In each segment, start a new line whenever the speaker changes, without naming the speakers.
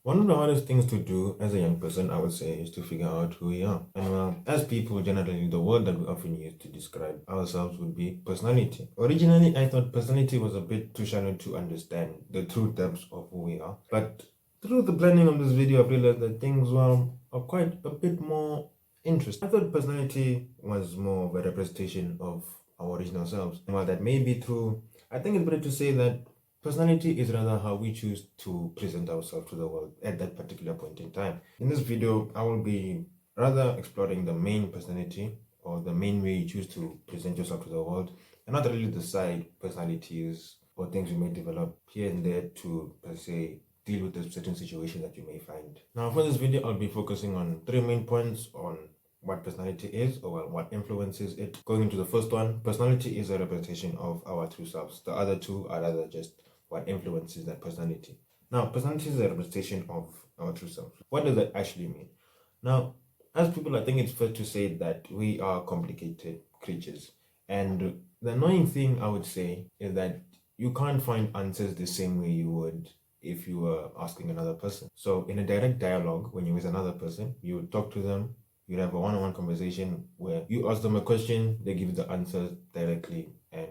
One of the hardest things to do as a young person, I would say, is to figure out who we are. And as people, generally, the word that we often use to describe ourselves would be personality. Originally, I thought personality was a bit too shallow to understand the true depths of who we are. But through the planning of this video, I've realized that things are quite a bit more interesting. I thought personality was more of a representation of our original selves. And while that may be true, I think it's better to say that personality is rather how we choose to present ourselves to the world at that particular point in time. In this video, I will be rather exploring the main personality or the main way you choose to present yourself to the world, and not really the side personalities or things you may develop here and there to, per se, deal with a certain situation that you may find. Now, for this video, I'll be focusing on three main points on what personality is, or well, what influences it. Going into the first one, personality is a representation of our true selves. The other two are rather just what influences that personality. Now, personality is a representation of our true selves. What does that actually mean? Now, as people, I think it's fair to say that we are complicated creatures. And the annoying thing I would say is that you can't find answers the same way you would if you were asking another person. So, in a direct dialogue, when you're with another person, you would talk to them, you'd have a one-on-one conversation where you ask them a question, they give you the answer directly, and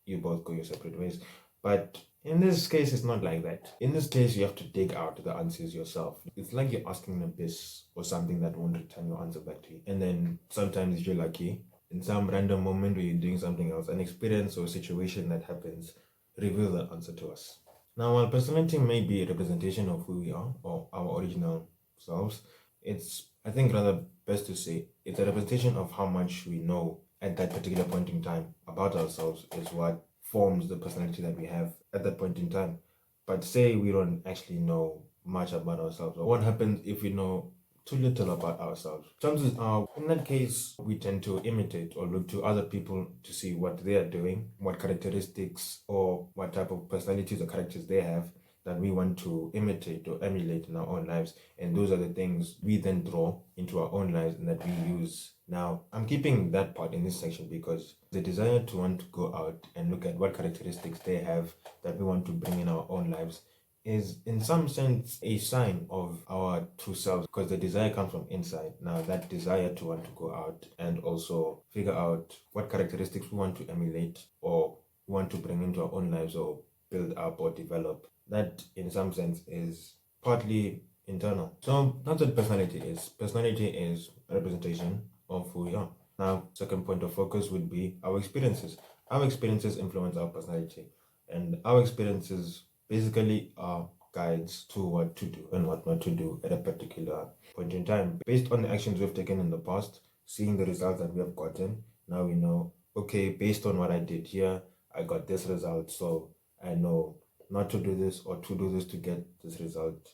you both go your separate ways. But in this case, it's not like that. In this case, you have to dig out the answers yourself. It's like you're asking an abyss or something that won't return your answer back to you. And then sometimes, if you're lucky, in some random moment where you're doing something else, an experience or situation that happens reveal the answer to us. Now, while personality may be a representation of who we are or our original selves, it's, I think, rather best to say it's a representation of how much we know at that particular point in time about ourselves is what forms the personality that we have at that point in time. But say we don't actually know much about ourselves, or what happens if we know too little about ourselves? Chances are, in that case, we tend to imitate or look to other people to see what they are doing, what characteristics or what type of personalities or characters they have that we want to imitate or emulate in our own lives. And those are the things we then draw into our own lives and that we use. Now, I'm keeping that part in this section because the desire to want to go out and look at what characteristics they have that we want to bring in our own lives is in some sense a sign of our true selves, because the desire comes from inside. Now, that desire to want to go out and also figure out what characteristics we want to emulate or want to bring into our own lives or build up or develop, that in some sense is partly internal. So that's what personality is. Personality is a representation of who we are. Now, second point of focus would be our experiences. Our experiences influence our personality, and our experiences basically are guides to what to do and what not to do at a particular point in time. Based on the actions we've taken in the past, seeing the results that we have gotten, now we know, okay, based on what I did here, I got this result, so I know not to do this or to do this to get this result,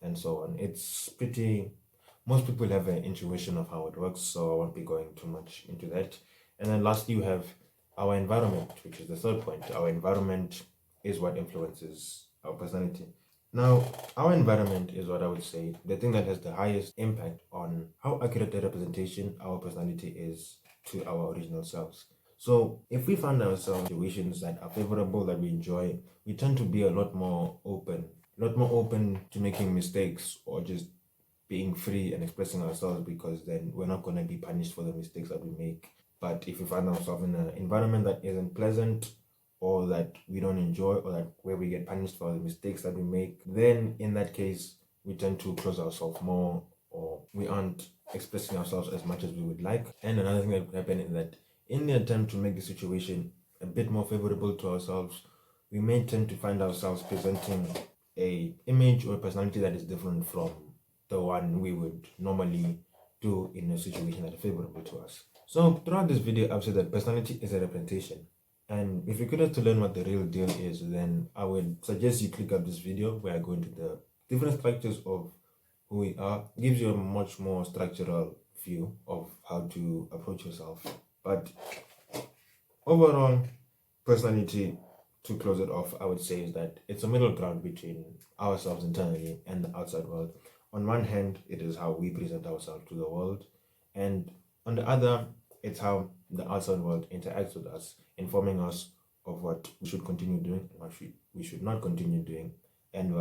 and so on. It's pretty, most people have an intuition of how it works, so I won't be going too much into that. And then lastly, you have our environment, which is the third point. Our environment is what influences our personality. Now, our environment is what I would say the thing that has the highest impact on how accurate a representation our personality is to our original selves. So, if we find ourselves in situations that are favorable, that we enjoy, we tend to be a lot more open to making mistakes or just being free and expressing ourselves, because then we're not going to be punished for the mistakes that we make. But if we find ourselves in an environment that isn't pleasant or that we don't enjoy, or that where we get punished for the mistakes that we make, then in that case we tend to close ourselves more, or we aren't expressing ourselves as much as we would like. And another thing that could happen is that in the attempt to make the situation a bit more favorable to ourselves, we may tend to find ourselves presenting a image or a personality that is different from the one we would normally do in a situation that is favorable to us. So throughout this video, I've said that personality is a representation. And if you're curious to learn what the real deal is, then I would suggest you click up this video where I go into the different structures of who we are. It gives you a much more structural view of how to approach yourself. But overall, personality, to close it off, I would say is that it's a middle ground between ourselves internally and the outside world. On one hand, it is how we present ourselves to the world, and on the other, it's how the outside world interacts with us, informing us of what we should continue doing and what we should not continue doing. And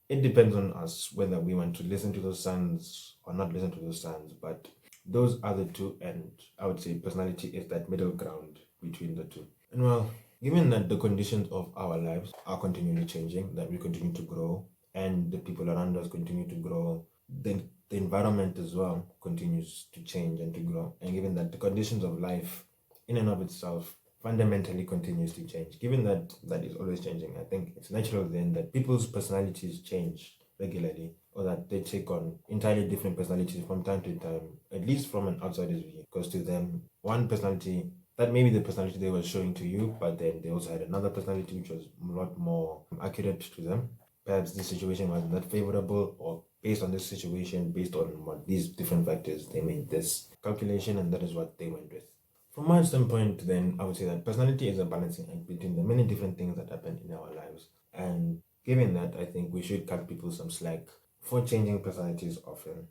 it depends on us whether we want to listen to those signs or not listen to those signs. But those are the two, and I would say personality is that middle ground between the two. And well, given that the conditions of our lives are continually changing, that we continue to grow, and the people around us continue to grow, then the environment as well continues to change and to grow. And given that the conditions of life in and of itself fundamentally continues to change, given that that is always changing, I think it's natural then that people's personalities change regularly, or that they take on entirely different personalities from time to time, at least from an outsider's view. Because to them, one personality, that may be the personality they were showing to you, but then they also had another personality which was a lot more accurate to them. Perhaps this situation was not favorable, or based on this situation, based on what these different factors, they made this calculation, and that is what they went with. From my standpoint, then I would say that personality is a balancing act between the many different things that happen in our lives. And given that, I think we should cut people some slack for changing personalities often.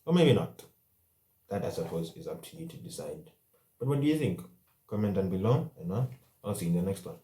Or maybe not. That, I suppose, is up to you to decide. But what do you think? Comment down below, and I'll see you in the next one.